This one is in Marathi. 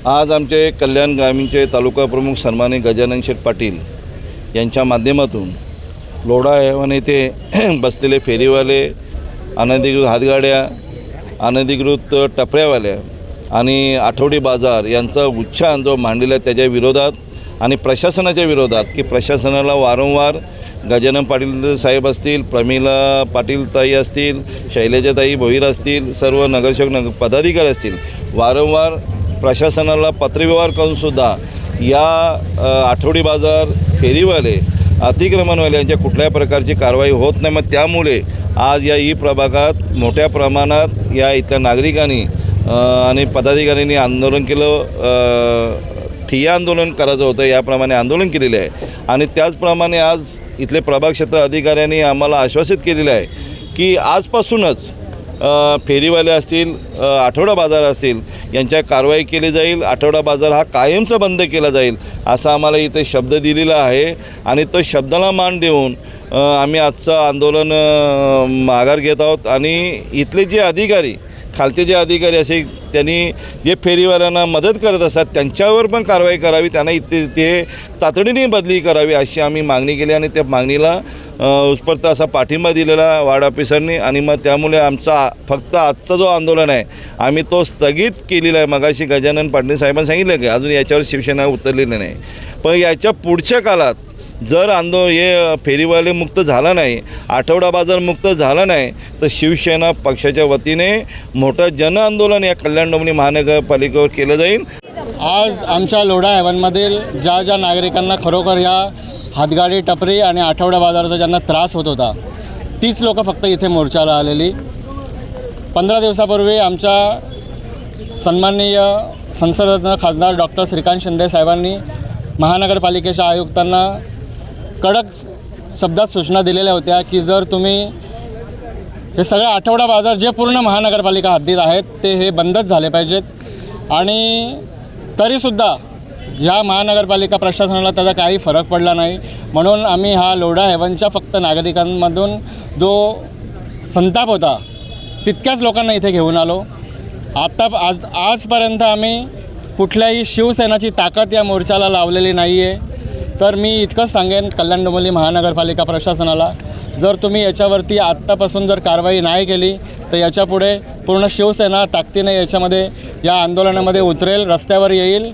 आज आमचे कल्याण ग्रामीणचे तालुका प्रमुख सन्माननीय गजानन शेठ पाटील यांच्या माध्यमातून लोढा हैवान येथे बसलेले फेरीवाले, अनधिकृत हातगाड्या, अनधिकृत टपऱ्यावाल्या आणि आठवडी बाजार यांचा उच्छाद जो मांडलेला आहे त्याच्या विरोधात आणि प्रशासनाच्या विरोधात की प्रशासनाला वारंवार गजानन पाटील साहेब असतील, प्रमिला पाटील ताई असतील, शैलजाताई भोईर असतील, सर्व नगरसेवक पदाधिकारी असतील, वारंवार प्रशासनाला पत्रव्यवहार करूनसुद्धा या आठवडी बाजार, फेरीवाले, अतिक्रमणवाले यांच्या कुठल्याही प्रकारची कारवाई होत नाही। मग त्यामुळे आज या प्रभागात मोठ्या प्रमाणात या इथल्या नागरिकांनी आणि पदाधिकाऱ्यांनी आंदोलन केलं। ठिय्या आंदोलन करायचं होतं, याप्रमाणे आंदोलन केलेले आहे आणि त्याचप्रमाणे आज इथले प्रभाग क्षेत्र अधिकाऱ्यांनी आम्हाला आश्वासित केलेलं आहे की आजपासूनच फेरीवाले असतील, आठवडा बाजार असतील यांच्या कारवाई केली जाईल। आठवडा बाजार हा कायमचा बंद केला जाईल असा आम्हाला इथे शब्द दिलेला आहे आणि तो शब्दाला मान देऊन आम्ही आजचं आंदोलन माघार घेत आहोत आणि इथले जे अधिकारी, खालचे जे अधिकारी असे त्यांनी जे फेरीवाल्यांना मदत करत असतात त्यांच्यावर पण कारवाई करावी, त्यांना ते तातडीने बदली करावी अशी आम्ही मागणी केली आणि त्या मागणीला उत्स्फूर्त असा पाठिंबा दिलेला वार्ड ऑफिसरनी आणि मग त्यामुळे आमचा फक्त आजचा जो आंदोलन आहे आम्ही तो स्थगित केलेला आहे। मगाशी गजानन पाटील साहेबांनी सांगितलं की अजून याच्यावर शिवसेना उतरलेली नाही, पण याच्या पुढच्या काळात जर हे फेरीवाले मुक्त झाला नाही, आठवडा बाजार मुक्त झाला नाही तर शिवसेना पक्षाच्या वतीने मोठं जनआंदोलन या कल्याण डोंबिवली महानगरपालिकेवर केलं जाईल। आज आमच्या लोढा हैवानमधील ज्या नागरिकांना खरोखर या हातगाडी, टपरी आणि आठवडा बाजाराचा ज्यांना त्रास होत होता तीच लोक फक्त इथे मोर्चाला आलेली। 15 दिवसापूर्वी आमच्या सन्माननीय संसदरत्न खासदार डॉक्टर श्रीकांत शिंदे साहेबांनी महानगरपालिकेच्या आयुक्तांना कडक शब्दात सूचना दिलेल्या होत्या की जर तुम्ही हे सगळे आठवडा बाजार जे पूर्ण महानगरपालिका हद्दीत आहेत ते हे बंदच झाले पाहिजेत आणि तरीसुद्धा या महानगरपालिका प्रशासनाला त्याचा काही फरक पडला नाही। म्हणून आम्ही हा लोढा हैवानच्या फक्त नागरिकांमधून जो संताप होता तितक्याच लोकांना इथे घेऊन आलो। आजपर्यंत आम्ही कुठल्याही शिवसेनाची ताकद या मोर्चाला लावलेली नाही आहे। तर मी इतकंच सांगेन कल्याण डोंबिवली महानगरपालिका प्रशासनाला, जर तुम्ही याच्यावरती आत्तापासून जर कारवाई नाही केली तर याच्यापुढे पूर्ण शिवसेना ताकदीने याच्यामध्ये या आंदोलनामध्ये उतरेल, रस्त्यावर येईल।